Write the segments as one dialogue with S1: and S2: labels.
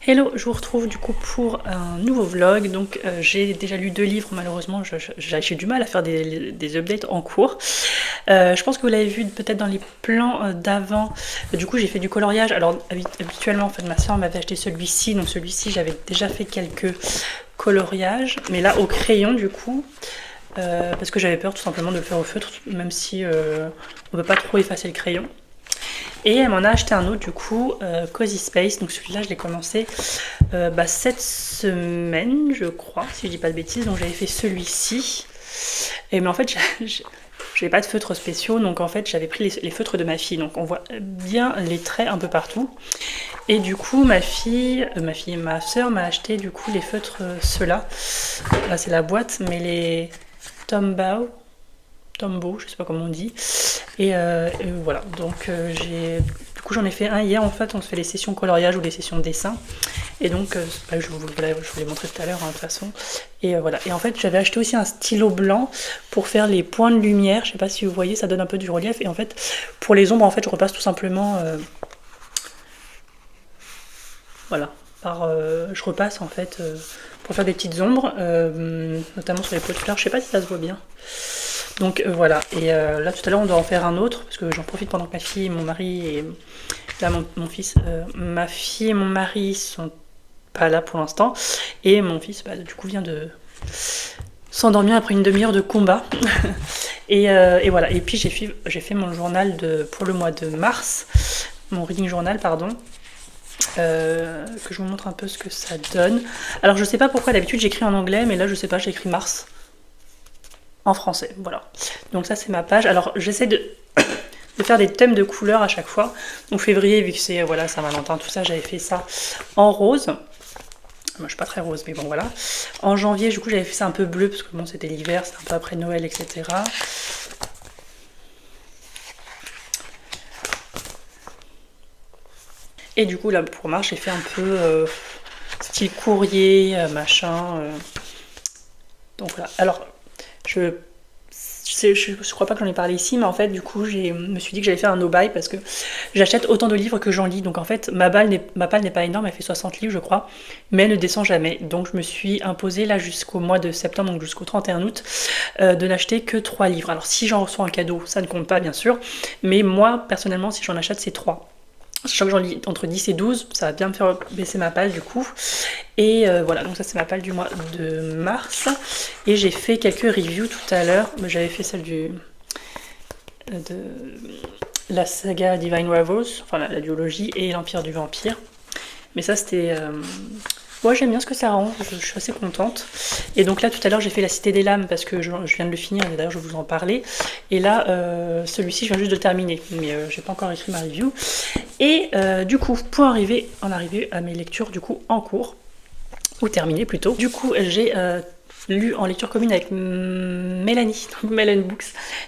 S1: Hello, je vous retrouve du coup pour un nouveau vlog. Donc j'ai déjà lu 2 livres, malheureusement j'ai du mal à faire des updates en cours. Je pense que vous l'avez vu peut-être dans les plans d'avant. Du coup j'ai fait du coloriage. Alors habituellement en fait ma soeur m'avait acheté celui-ci, donc celui-ci j'avais déjà fait quelques coloriages, mais là au crayon du coup. Parce que j'avais peur tout simplement de le faire au feutre, même si on ne peut pas trop effacer le crayon. Et elle m'en a acheté un autre du coup, Cozy Space, donc celui-là je l'ai commencé cette semaine je crois, si je dis pas de bêtises, donc j'avais fait celui-ci. Mais en fait j'avais pas de feutres spéciaux, donc en fait j'avais pris les feutres de ma fille, donc on voit bien les traits un peu partout. Et du coup ma soeur m'a acheté du coup les feutres ceux-là, là c'est la boîte, mais les Tombow, je sais pas comment on dit. Et voilà, donc du coup j'en ai fait un hier. En fait on se fait les sessions coloriage ou les sessions dessin, et donc je vous l'ai montré tout à l'heure de toute façon. Et voilà, et en fait j'avais acheté aussi un stylo blanc pour faire les points de lumière, je sais pas si vous voyez, ça donne un peu du relief. Et en fait pour les ombres en fait je repasse tout simplement voilà, je repasse en fait pour faire des petites ombres, notamment sur les pots de fleurs, je sais pas si ça se voit bien. Donc voilà, et là tout à l'heure on doit en faire un autre, parce que j'en profite pendant que ma fille et mon mari, et là mon fils, ma fille et mon mari sont pas là pour l'instant, et mon fils du coup vient de s'endormir après une demi-heure de combat. et voilà, et puis j'ai fait mon journal pour le mois de mars, mon reading journal pardon. Que je vous montre un peu ce que ça donne. Alors je sais pas pourquoi d'habitude j'écris en anglais, mais là je sais pas, j'ai écrit mars en français, voilà. Donc ça c'est ma page. Alors j'essaie de faire des thèmes de couleurs à chaque fois. Donc février, vu que c'est voilà, Saint-Valentin, tout ça, j'avais fait ça en rose. Moi je suis pas très rose, mais bon voilà. En janvier du coup j'avais fait ça un peu bleu, parce que bon c'était l'hiver, c'était un peu après Noël, etc. Et du coup là pour mars j'ai fait un peu style courrier, machin. Donc voilà. Alors ça je crois pas que j'en ai parlé ici, mais en fait du coup je me suis dit que j'allais faire un no-buy parce que j'achète autant de livres que j'en lis. Donc en fait ma palle n'est pas énorme, elle fait 60 livres je crois, mais elle ne descend jamais. Donc je me suis imposée là jusqu'au mois de septembre, donc jusqu'au 31 août, de n'acheter que 3 livres. Alors si j'en reçois un cadeau, ça ne compte pas bien sûr, mais moi personnellement si j'en achète c'est 3. Sachant que j'en lis entre 10 et 12, ça va bien me faire baisser ma palle du coup. Et voilà, donc ça c'est ma palle du mois de mars. Et j'ai fait quelques reviews tout à l'heure. J'avais fait celle de la saga Divine Rivals, enfin la duologie, et l'Empire du Vampire. Mais ça c'était... Ouais, j'aime bien ce que ça rend, je suis assez contente. Et donc là, tout à l'heure, j'ai fait La Cité des Lames parce que je viens de le finir, et d'ailleurs, je vais vous en parler. Et là, celui-ci, je viens juste de le terminer, mais j'ai pas encore écrit ma review. Et du coup, pour en arriver à mes lectures du coup en cours, ou terminées plutôt, du coup, j'ai lu en lecture commune avec Mélanie, donc Mélanie Books,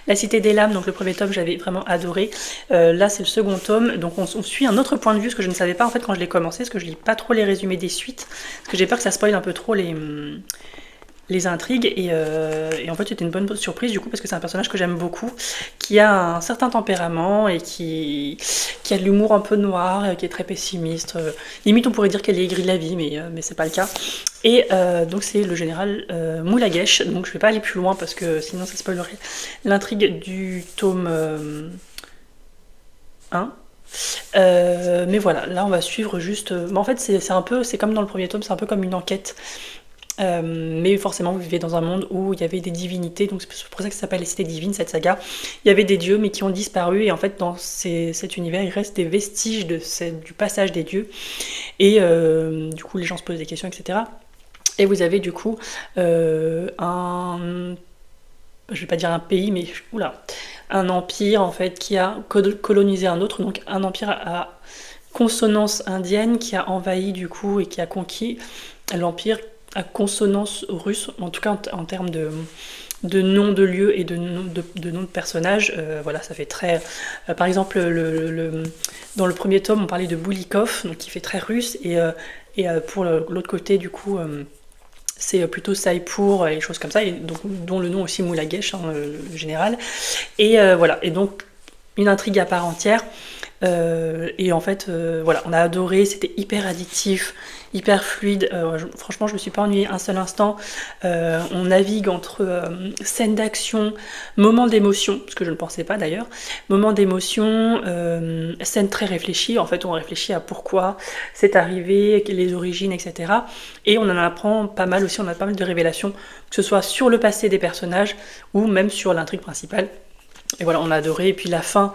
S1: La Cité des Lames, donc le premier tome j'avais vraiment adoré. Là c'est le second tome, donc on suit un autre point de vue, ce que je ne savais pas en fait quand je l'ai commencé, parce que je lis pas trop les résumés des suites, parce que j'ai peur que ça spoil un peu trop les intrigues, et en fait c'était une bonne surprise du coup, parce que c'est un personnage que j'aime beaucoup, qui a un certain tempérament et qui a de l'humour un peu noir, qui est très pessimiste, limite on pourrait dire qu'elle est aigrie de la vie, mais c'est pas le cas. Et donc c'est le général Moulagesh, donc je vais pas aller plus loin parce que sinon ça spoilerait l'intrigue du tome 1. Mais voilà, là on va suivre juste... en fait c'est comme dans le premier tome, c'est un peu comme une enquête. Mais forcément vous vivez dans un monde où il y avait des divinités, donc c'est pour ça que ça s'appelle les cités divines, cette saga. Il y avait des dieux mais qui ont disparu, et en fait dans cet univers il reste des vestiges du passage des dieux, et du coup les gens se posent des questions, etc. Et vous avez du coup je vais pas dire un pays, mais un empire en fait qui a colonisé un autre, donc un empire à consonance indienne qui a envahi du coup et qui a conquis l'empire à consonance russe, en tout cas en termes de noms de lieux et de noms de personnages. Voilà, ça fait très... par exemple, dans le premier tome, on parlait de Boulikov, donc qui fait très russe, et pour l'autre côté, du coup, c'est plutôt Saïpour et des choses comme ça, et donc, dont le nom aussi Moulagesh, le général. Et voilà, et donc une intrigue à part entière. Et en fait, voilà, on a adoré, c'était hyper addictif, hyper fluide. Franchement, je me suis pas ennuyée un seul instant. On navigue entre scènes d'action, moments d'émotion, ce que je ne pensais pas d'ailleurs, moments d'émotion, scènes très réfléchies. En fait, on réfléchit à pourquoi c'est arrivé, les origines, etc. Et on en apprend pas mal aussi, on a pas mal de révélations, que ce soit sur le passé des personnages ou même sur l'intrigue principale. Et voilà, on a adoré. Et puis la fin,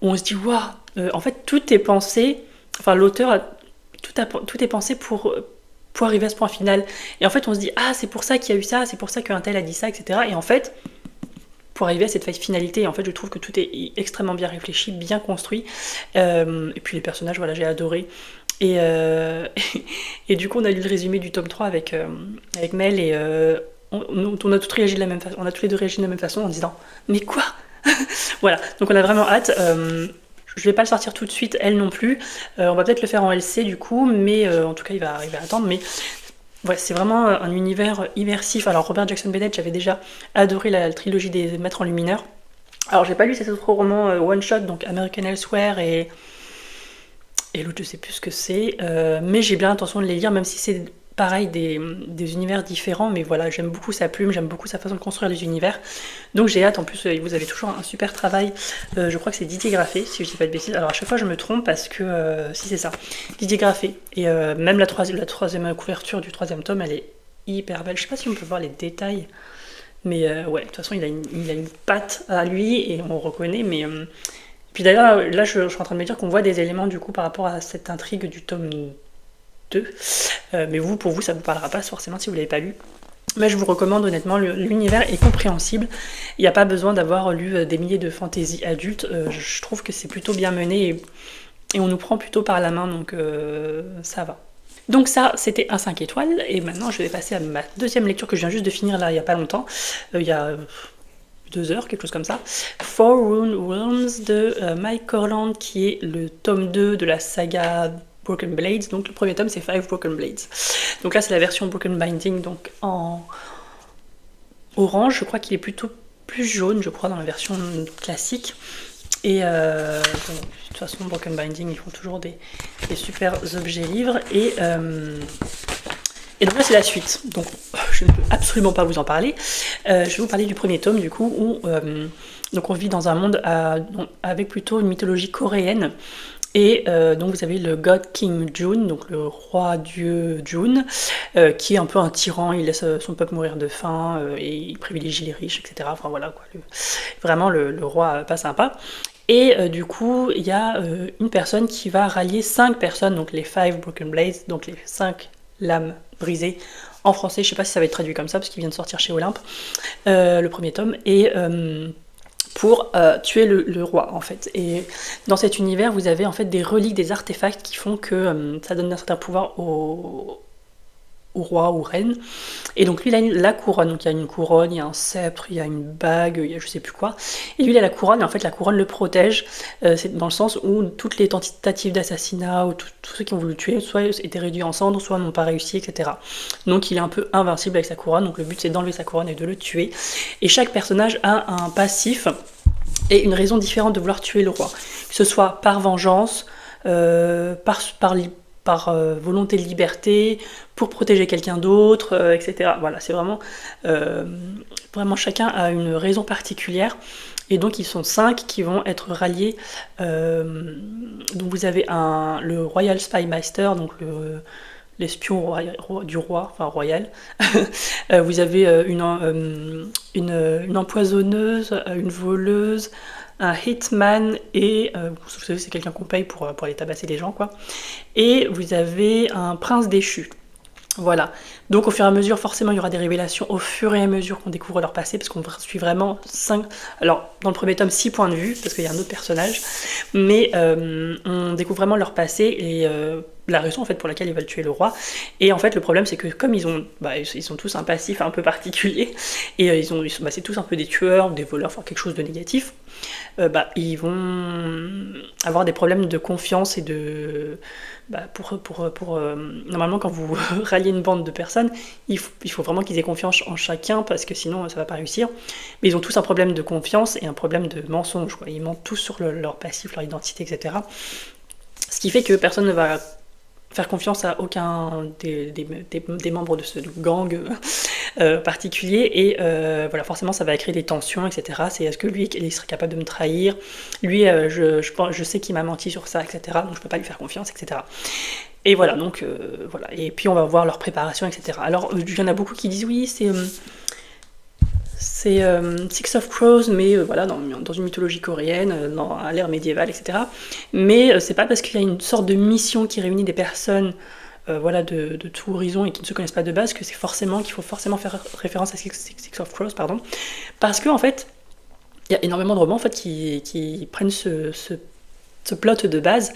S1: on se dit waouh, en fait tout est pensé, enfin l'auteur tout est pensé pour arriver à ce point final. Et en fait on se dit ah c'est pour ça qu'il y a eu ça, c'est pour ça qu'un tel a dit ça, etc. Et en fait pour arriver à cette finalité, en fait je trouve que tout est extrêmement bien réfléchi, bien construit. Et puis les personnages, voilà, j'ai adoré. Et, et du coup on a lu le résumé du tome 3 avec Mel, et on a toutes réagi de la même façon, on a tous les deux réagi de la même façon en disant mais quoi. Voilà, donc on a vraiment hâte. Je vais pas le sortir tout de suite, elle non plus. On va peut-être le faire en LC du coup, mais en tout cas il va attendre. Mais ouais, c'est vraiment un univers immersif. Alors Robert Jackson Bennett, j'avais déjà adoré la trilogie des Maîtres Enlumineurs. Alors j'ai pas lu cet autre roman one shot, donc American Elsewhere et l'autre je sais plus ce que c'est, mais j'ai bien l'intention de les lire, même si c'est pareil des univers différents, mais voilà, j'aime beaucoup sa plume, j'aime beaucoup sa façon de construire les univers, donc j'ai hâte. En plus vous avez toujours un super travail, je crois que c'est Didier Graffé, si je dis pas de bêtises. Alors à chaque fois je me trompe parce que si c'est ça, Didier Graffé, et même la troisième couverture du troisième tome, elle est hyper belle. Je sais pas si on peut voir les détails, mais ouais, de toute façon il a une patte à lui et on reconnaît. Mais puis d'ailleurs là je suis en train de me dire qu'on voit des éléments du coup par rapport à cette intrigue du tome 2, mais pour vous ça vous parlera pas forcément si vous l'avez pas lu. Mais je vous recommande honnêtement, l'univers est compréhensible, il n'y a pas besoin d'avoir lu des milliers de fantasy adultes. Je trouve que c'est plutôt bien mené, et on nous prend plutôt par la main, donc ça va. Donc ça, c'était un 5 étoiles, et maintenant je vais passer à ma deuxième lecture que je viens juste de finir là, il n'y a pas longtemps, il y a 2 heures, quelque chose comme ça. Four Rune Realms de Mike Corland, qui est le tome 2 de la saga Broken Blades. Donc le premier tome c'est 5 Broken Blades. Donc là c'est la version Broken Binding, donc en orange. Je crois qu'il est plutôt plus jaune, je crois, dans la version classique. Et de toute façon, Broken Binding, ils font toujours des super objets livres. Et donc là, c'est la suite. Donc, je ne peux absolument pas vous en parler. Je vais vous parler du premier tome, du coup, où donc on vit dans un monde avec plutôt une mythologie coréenne. Et donc vous avez le God King Jun, donc le roi dieu Jun, qui est un peu un tyran, il laisse son peuple mourir de faim, et il privilégie les riches, etc. Enfin voilà quoi, vraiment le roi pas sympa. Et du coup, il y a une personne qui va rallier 5 personnes, donc les 5 Broken Blades, donc les 5 lames brisées. En français, je sais pas si ça va être traduit comme ça, parce qu'il vient de sortir chez Olympe, le premier tome. Et pour tuer le roi en fait. Et dans cet univers, vous avez en fait des reliques, des artefacts qui font que ça donne un certain pouvoir au roi ou reine. Et donc lui il a la couronne, donc il y a une couronne, il y a un sceptre, il y a une bague, il y a je sais plus quoi. Et lui il a la couronne, et en fait la couronne le protège, c'est dans le sens où toutes les tentatives d'assassinat ou tous ceux qui ont voulu le tuer, soit étaient réduits en cendres, soit n'ont pas réussi, etc. Donc il est un peu invincible avec sa couronne, donc le but c'est d'enlever sa couronne et de le tuer. Et chaque personnage a un passif et une raison différente de vouloir tuer le roi. Que ce soit par vengeance, par volonté de liberté, pour protéger quelqu'un d'autre, etc. Voilà, c'est vraiment chacun a une raison particulière. Et donc ils sont 5 qui vont être ralliés. Donc vous avez le Royal Spymeister, donc l'espion du roi, enfin royal. Vous avez une empoisonneuse, une voleuse, un hitman et vous savez c'est quelqu'un qu'on paye pour aller tabasser les gens quoi. Et vous avez un prince déchu. Voilà, donc au fur et à mesure, forcément il y aura des révélations au fur et à mesure qu'on découvre leur passé, parce qu'on suit vraiment 5, alors dans le premier tome 6 points de vue, parce qu'il y a un autre personnage, mais on découvre vraiment leur passé et la raison en fait pour laquelle ils veulent tuer le roi. Et en fait le problème c'est que comme ils ont tous un passif un peu particulier, et c'est tous un peu des tueurs, des voleurs, enfin quelque chose de négatif, ils vont avoir des problèmes de confiance et de... normalement quand vous ralliez une bande de personnes, il faut vraiment qu'ils aient confiance en chacun parce que sinon ça va pas réussir. Mais ils ont tous un problème de confiance et un problème de mensonge, quoi. Ils mentent tous sur leur passif, leur identité, etc. Ce qui fait que personne ne va faire confiance à aucun des membres de ce gang particulier, et voilà, forcément ça va créer des tensions, etc. C'est est-ce que lui il serait capable de me trahir, lui je sais qu'il m'a menti sur ça, etc. Donc je peux pas lui faire confiance, etc. Et voilà, donc voilà, et puis on va voir leur préparation, etc. Alors il y en a beaucoup qui disent oui c'est Six of Crows, mais voilà, dans une mythologie coréenne, à l'ère médiévale, etc. Mais c'est pas parce qu'il y a une sorte de mission qui réunit des personnes voilà, de tout horizon et qui ne se connaissent pas de base que qu'il faut forcément faire référence à Six of Crows, pardon. Parce qu'en fait, il y a énormément de romans en fait, qui prennent ce plot de base,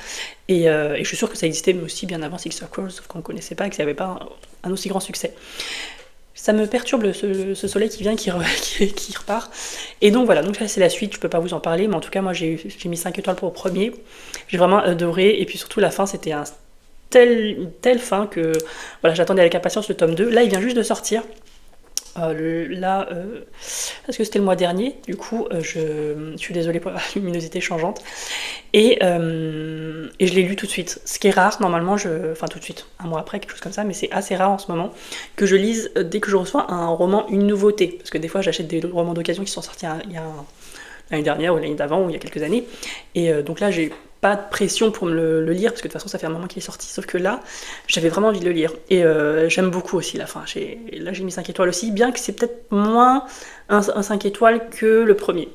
S1: et je suis sûre que ça existait mais aussi bien avant Six of Crows, sauf qu'on ne connaissait pas et que ça n'avait pas un aussi grand succès. Ça me perturbe ce soleil qui vient, qui repart. Et donc voilà, donc là c'est la suite, je peux pas vous en parler, mais en tout cas moi j'ai mis 5 étoiles pour le premier. J'ai vraiment adoré, et puis surtout la fin, c'était une telle fin que voilà, j'attendais avec impatience le tome 2. Là il vient juste de sortir. Parce que c'était le mois dernier, du coup je suis désolée pour la luminosité changeante, et je l'ai lu tout de suite, ce qui est rare normalement, enfin tout de suite, un mois après, quelque chose comme ça, mais c'est assez rare en ce moment que je lise dès que je reçois un roman, une nouveauté, parce que des fois j'achète des romans d'occasion qui sont sortis l'année dernière ou l'année d'avant ou il y a quelques années, et donc là j'ai pas de pression pour me le lire, parce que de toute façon ça fait un moment qu'il est sorti, sauf que là j'avais vraiment envie de le lire, et j'aime beaucoup aussi la fin. Là j'ai mis 5 étoiles aussi, bien que c'est peut-être moins un 5 étoiles que le premier,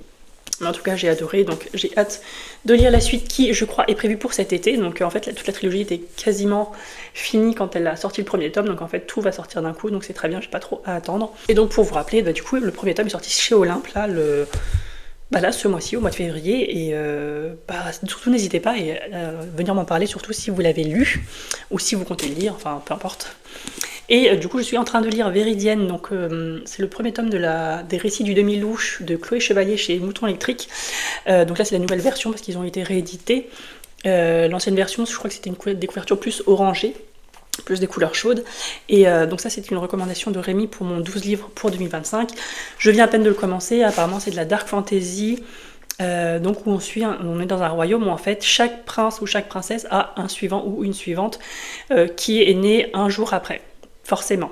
S1: mais en tout cas j'ai adoré, donc j'ai hâte de lire la suite qui je crois est prévue pour cet été. Donc en fait toute la trilogie était quasiment finie quand elle a sorti le premier tome, donc en fait tout va sortir d'un coup, donc c'est très bien, j'ai pas trop à attendre. Et donc pour vous rappeler, du coup le premier tome est sorti chez Olympe là ce mois-ci, au mois de février, et surtout n'hésitez pas à venir m'en parler, surtout si vous l'avez lu, ou si vous comptez le lire, enfin peu importe. Et du coup je suis en train de lire Véridienne, donc c'est le premier tome des récits du demi-louche de Chloé Chevalier chez Mouton Électrique. Donc là c'est la nouvelle version parce qu'ils ont été réédités. L'ancienne version, je crois que c'était des couvertures plus orangées. plus des couleurs chaudes. Et donc ça, c'est une recommandation de Rémi pour mon 12 livres pour 2025. Je viens à peine de le commencer, apparemment c'est de la dark fantasy, donc où on est dans un royaume où en fait chaque prince ou chaque princesse a un suivant ou une suivante qui est né un jour après, forcément.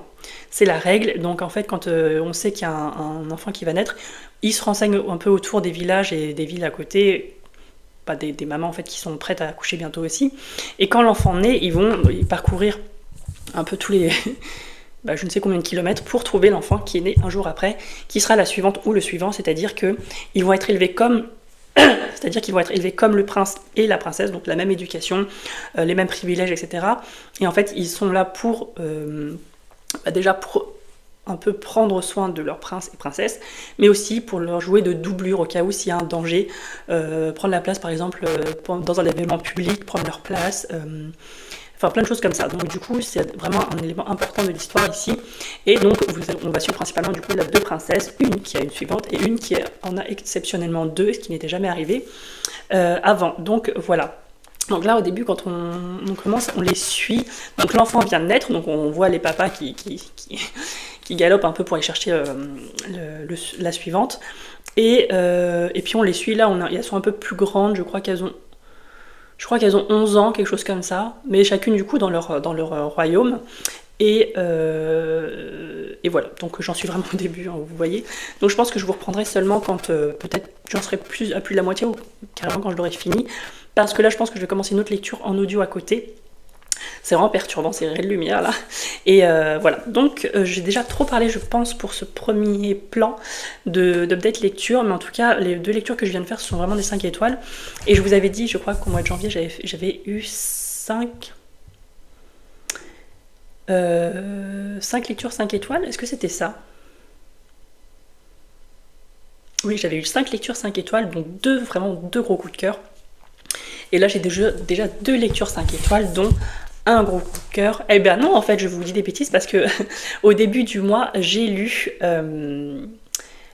S1: C'est la règle, donc en fait quand on sait qu'il y a un enfant qui va naître, il se renseigne un peu autour des villages et des villes à côté, des mamans en fait qui sont prêtes à accoucher bientôt aussi, et quand l'enfant naît, ils vont parcourir un peu tous les je ne sais combien de kilomètres pour trouver l'enfant qui est né un jour après, qui sera la suivante ou le suivant, c'est-à-dire qu'ils vont être élevés comme le prince et la princesse, donc la même éducation, les mêmes privilèges, etc. Et en fait, ils sont là pour déjà pour un peu prendre soin de leur prince et princesse, mais aussi pour leur jouer de doublure au cas où s'il y a un danger, prendre la place par exemple dans un événement public, prendre leur place, enfin plein de choses comme ça. Donc du coup c'est vraiment un élément important de l'histoire ici. Et donc on va suivre principalement du coup là deux princesses, une qui a une suivante et une qui en a exceptionnellement deux, ce qui n'était jamais arrivé avant. Donc voilà. Donc là au début quand on commence, on les suit. Donc l'enfant vient de naître, donc on voit les papas qui galopent un peu pour aller chercher la suivante. Et puis on les suit là, elles sont un peu plus grandes, je crois qu'elles ont 11 ans, quelque chose comme ça, mais chacune du coup dans leur royaume. Et voilà, donc j'en suis vraiment au début, hein, vous voyez. Donc je pense que je vous reprendrai seulement quand peut-être j'en serai à plus de la moitié ou carrément quand je l'aurai fini. Parce que là je pense que je vais commencer une autre lecture en audio à côté. C'est vraiment perturbant, ces raies de lumière là. Et voilà, donc j'ai déjà trop parlé je pense pour ce premier plan d'update lecture, mais en tout cas les deux lectures que je viens de faire ce sont vraiment des 5 étoiles. Et je vous avais dit, je crois qu'au mois de janvier j'avais eu 5 lectures 5 étoiles, est-ce que c'était ça? Oui, j'avais eu 5 lectures 5 étoiles, donc vraiment deux gros coups de cœur. Et là j'ai déjà 2 lectures 5 étoiles, dont un gros coup de cœur. Eh bien non, en fait, je vous dis des bêtises parce que au début du mois, j'ai lu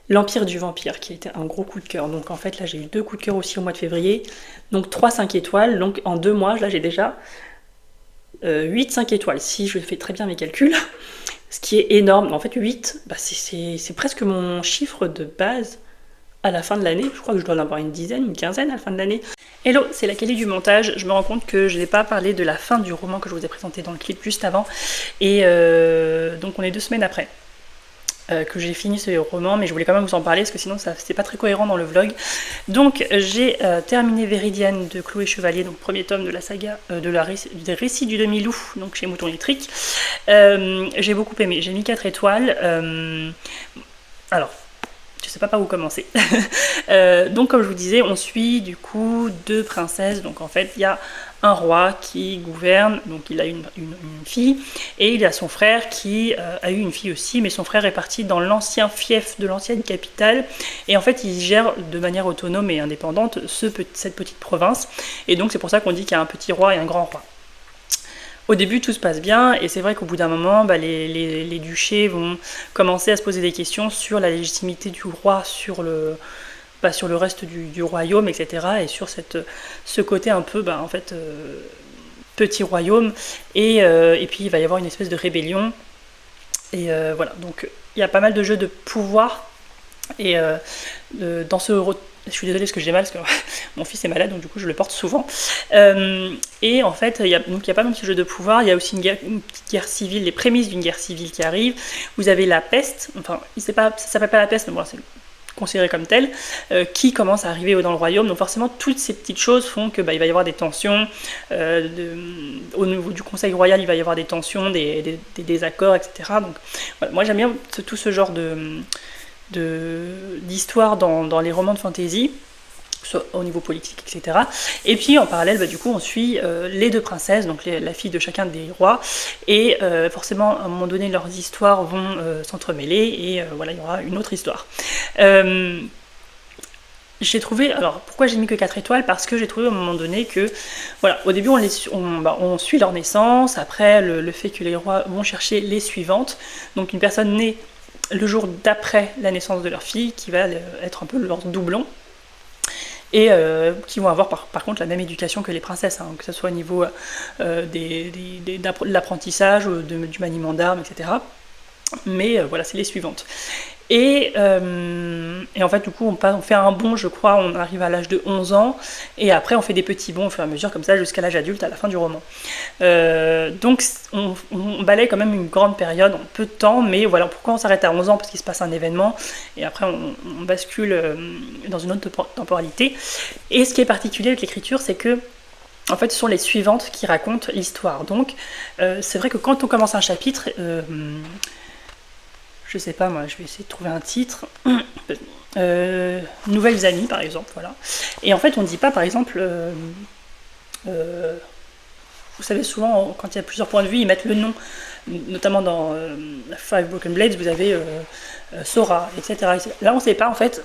S1: L'Empire du Vampire, qui était un gros coup de cœur. Donc en fait, là, j'ai eu 2 coups de cœur aussi au mois de février. Donc 3 5 étoiles. Donc en 2 mois, là, j'ai déjà 8 5 étoiles, si je fais très bien mes calculs. Ce qui est énorme. En fait, 8, c'est presque mon chiffre de base à la fin de l'année. Je crois que je dois en avoir une dizaine, une quinzaine à la fin de l'année. Hello, c'est la qualité du montage. Je me rends compte que je n'ai pas parlé de la fin du roman que je vous ai présenté dans le clip juste avant. Et donc on est 2 semaines après que j'ai fini ce roman, mais je voulais quand même vous en parler parce que sinon c'est pas très cohérent dans le vlog. Donc j'ai terminé Véridiane de Chloé Chevalier, donc premier tome de la saga des récits du demi-loup, donc chez Mouton Électrique. J'ai beaucoup aimé, j'ai mis 4 étoiles. Alors, je sais pas par où commencer. Donc comme je vous disais, on suit du coup 2 princesses. Donc en fait il y a un roi qui gouverne, donc il a une fille, et il y a son frère qui a eu une fille aussi, mais son frère est parti dans l'ancien fief de l'ancienne capitale, et en fait il gère de manière autonome et indépendante cette petite province, et donc c'est pour ça qu'on dit qu'il y a un petit roi et un grand roi. Au début, tout se passe bien, et c'est vrai qu'au bout d'un moment, les duchés vont commencer à se poser des questions sur la légitimité du roi, sur le reste du royaume, etc. Et sur ce côté un peu, petit royaume. Et puis, il va y avoir une espèce de rébellion. Et voilà, donc il y a pas mal de jeux de pouvoir. Et dans ce... Je suis désolée parce que j'ai mal, parce que mon fils est malade, donc du coup je le porte souvent. Et en fait, il y a pas mal de ce jeu de pouvoir, il y a aussi une petite guerre civile, les prémices d'une guerre civile qui arrivent. Vous avez la peste, enfin, ça s'appelle pas la peste, mais bon, c'est considéré comme tel, qui commence à arriver dans le royaume. Donc forcément, toutes ces petites choses font que il va y avoir des tensions. Au niveau du conseil royal, il va y avoir des tensions, des désaccords, etc. Donc voilà, moi j'aime bien tout ce genre d'histoire dans les romans de fantasy, au niveau politique, etc. Et puis en parallèle, du coup, on suit les 2 princesses, donc la fille de chacun des rois, et forcément, à un moment donné, leurs histoires vont s'entremêler, et voilà, il y aura une autre histoire. J'ai trouvé, alors pourquoi j'ai mis que 4 étoiles? Parce que j'ai trouvé à un moment donné que, voilà, au début on suit leur naissance, après le fait que les rois vont chercher les suivantes, donc une personne née le jour d'après la naissance de leur fille, qui va être un peu leur doublon. et qui vont avoir par contre la même éducation que les princesses, hein, que ce soit au niveau de l'apprentissage, du maniement d'armes, etc. Mais voilà, c'est les suivantes. Et en fait, du coup, on fait un bond, je crois, on arrive à l'âge de 11 ans, et après on fait des petits bonds au fur et à mesure, comme ça, jusqu'à l'âge adulte, à la fin du roman. Donc on balaye quand même une grande période en peu de temps, mais voilà, pourquoi on s'arrête à 11 ans? Parce qu'il se passe un événement, et après on bascule dans une autre temporalité. Et ce qui est particulier avec l'écriture, c'est que en fait, ce sont les suivantes qui racontent l'histoire. Donc, c'est vrai que quand on commence un chapitre, je sais pas, moi, je vais essayer de trouver un titre. Nouvelles amies, par exemple, voilà. Et en fait, on ne dit pas, par exemple, vous savez, souvent, quand il y a plusieurs points de vue, ils mettent le nom. Notamment dans Five Broken Blades, vous avez Sora, etc., etc. Là, on ne sait pas, en fait.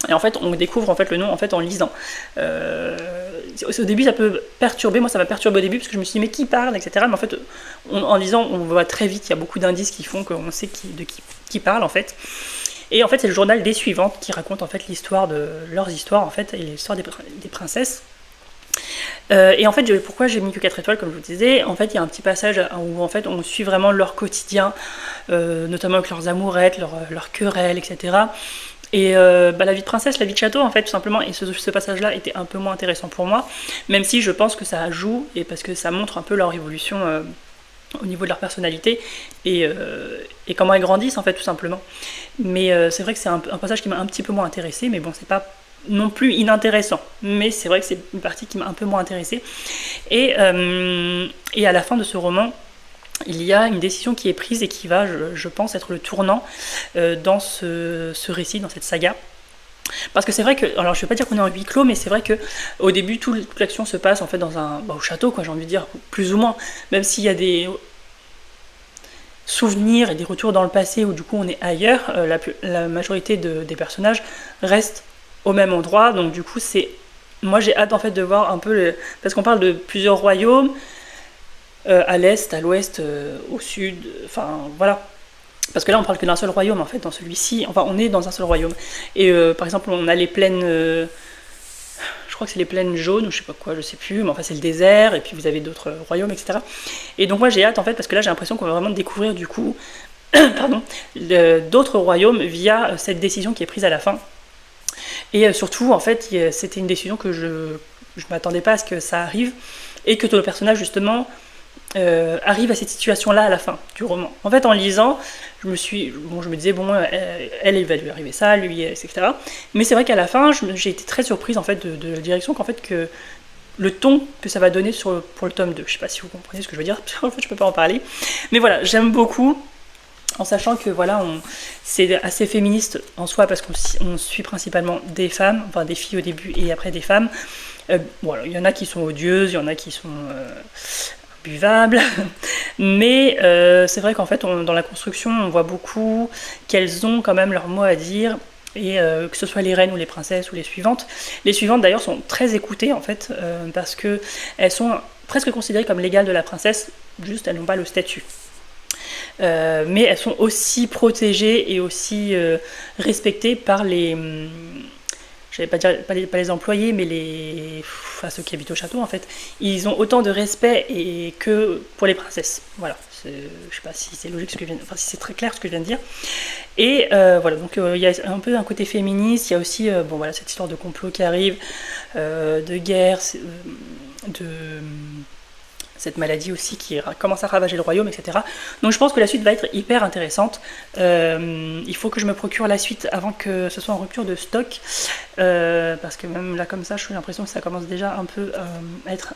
S1: Et en fait, on découvre en fait le nom en fait en lisant. Au début, ça peut perturber. Moi, ça m'a perturbé au début parce que je me suis dit mais qui parle, etc. Mais en fait, en lisant, on voit très vite. Il y a beaucoup d'indices qui font qu'on sait de qui parle en fait. Et en fait, c'est le journal des suivantes qui raconte en fait l'histoire de leurs histoires en fait et l'histoire des princesses. Et en fait, pourquoi j'ai mis que 4 étoiles, comme je vous disais, en fait, il y a un petit passage où en fait, on suit vraiment leur quotidien, notamment avec leurs amourettes, leurs querelles, etc. Et la vie de princesse, la vie de château, en fait, tout simplement, et ce passage-là était un peu moins intéressant pour moi, même si je pense que ça joue, et parce que ça montre un peu leur évolution au niveau de leur personnalité, et comment elles grandissent, en fait, tout simplement. Mais c'est vrai que c'est un passage qui m'a un petit peu moins intéressé, mais bon, c'est pas non plus inintéressant, mais c'est vrai que c'est une partie qui m'a un peu moins intéressée. Et à la fin de ce roman, il y a une décision qui est prise et qui va, je pense, être le tournant dans ce récit, dans cette saga. Parce que c'est vrai que, alors je ne vais pas dire qu'on est en huis clos, mais c'est vrai que au début toute l'action se passe en fait dans au château, quoi, j'ai envie de dire, plus ou moins, même s'il y a des souvenirs et des retours dans le passé où du coup on est ailleurs, la majorité des personnages restent au même endroit, donc du coup moi j'ai hâte en fait de voir un peu, parce qu'on parle de plusieurs royaumes, à l'est, à l'ouest, au sud, enfin voilà. Parce que là on parle que d'un seul royaume en fait, dans celui-ci, enfin on est dans un seul royaume. Et par exemple on a les plaines, je crois que c'est les plaines jaunes ou je sais pas quoi, je sais plus, mais enfin c'est le désert, et puis vous avez d'autres royaumes, etc. Et donc moi j'ai hâte en fait, parce que là j'ai l'impression qu'on va vraiment découvrir du coup pardon, d'autres royaumes via cette décision qui est prise à la fin. Et surtout en fait c'était une décision que je m'attendais pas à ce que ça arrive, et que tout le personnage justement arrive à cette situation-là à la fin du roman. En fait, en lisant, je me disais, bon, elle va lui arriver ça, lui, etc. Mais c'est vrai qu'à la fin, j'ai été très surprise en fait de la direction, qu'en fait, que le ton que ça va donner pour le tome 2. Je sais pas si vous comprenez ce que je veux dire, en fait, je peux pas en parler. Mais voilà, j'aime beaucoup, en sachant que voilà, c'est assez féministe en soi, parce qu'on suit principalement des femmes, enfin des filles au début et après des femmes. Voilà, il y en a qui sont odieuses, il y en a qui sont buvables, mais c'est vrai qu'en fait dans la construction on voit beaucoup qu'elles ont quand même leur mot à dire, et que ce soit les reines ou les princesses ou les suivantes d'ailleurs sont très écoutées en fait, parce que elles sont presque considérées comme l'égale de la princesse, juste elles n'ont pas le statut. Mais elles sont aussi protégées et aussi respectées par les je vais pas dire pas les employés, mais ceux qui habitent au château en fait, ils ont autant de respect que pour les princesses. Voilà, je sais pas si c'est logique si c'est très clair ce que je viens de dire. Et voilà, donc il y a un peu un côté féministe, il y a aussi bon voilà cette histoire de complot qui arrive, de guerre, de cette maladie aussi qui commence à ravager le royaume, etc. Donc je pense que la suite va être hyper intéressante. Il faut que je me procure la suite avant que ce soit en rupture de stock, parce que même là comme ça, j'ai l'impression que ça commence déjà un peu à être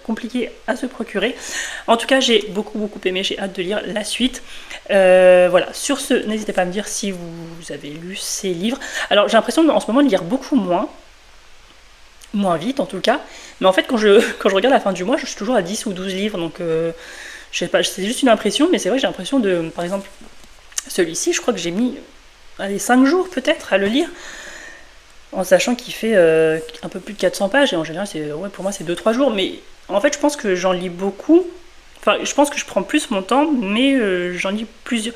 S1: compliqué à se procurer. En tout cas, j'ai beaucoup aimé, j'ai hâte de lire la suite. Voilà, sur ce, n'hésitez pas à me dire si vous avez lu ces livres. Alors j'ai l'impression en ce moment de lire beaucoup moins vite en tout cas, mais en fait quand je regarde la fin du mois, je suis toujours à 10 ou 12 livres, donc je sais pas, c'est juste une impression, mais c'est vrai que j'ai l'impression par exemple, celui-ci, je crois que j'ai mis 5 jours peut-être à le lire, en sachant qu'il fait un peu plus de 400 pages, et en général, pour moi c'est 2-3 jours, mais en fait je pense que j'en lis beaucoup, enfin je pense que je prends plus mon temps, mais j'en lis plusieurs,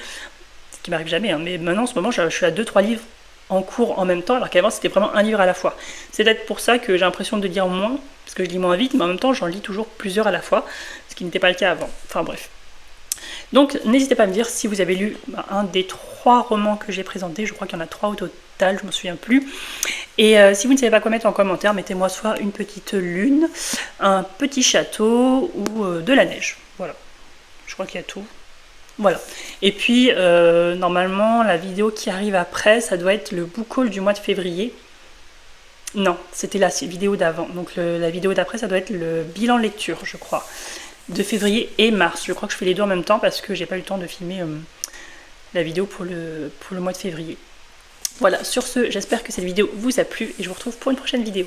S1: ce qui m'arrive jamais, hein, mais maintenant en ce moment je suis à 2-3 livres en cours en même temps, alors qu'avant c'était vraiment un livre à la fois. C'est peut-être pour ça que j'ai l'impression de lire moins, parce que je lis moins vite, mais en même temps j'en lis toujours plusieurs à la fois, ce qui n'était pas le cas avant. Enfin bref. Donc n'hésitez pas à me dire si vous avez lu un des 3 romans que j'ai présentés, je crois qu'il y en a 3 au total, je ne me souviens plus. Et si vous ne savez pas quoi mettre en commentaire, mettez-moi soit une petite lune, un petit château ou de la neige. Voilà, je crois qu'il y a tout. Voilà. Et puis normalement la vidéo qui arrive après, ça doit être le book haul du mois de février. Non, c'était la vidéo d'avant. Donc la vidéo d'après, ça doit être le bilan lecture, je crois, de février et mars. Je crois que je fais les deux en même temps parce que j'ai pas eu le temps de filmer la vidéo pour le mois de février. Voilà, sur ce, j'espère que cette vidéo vous a plu et je vous retrouve pour une prochaine vidéo.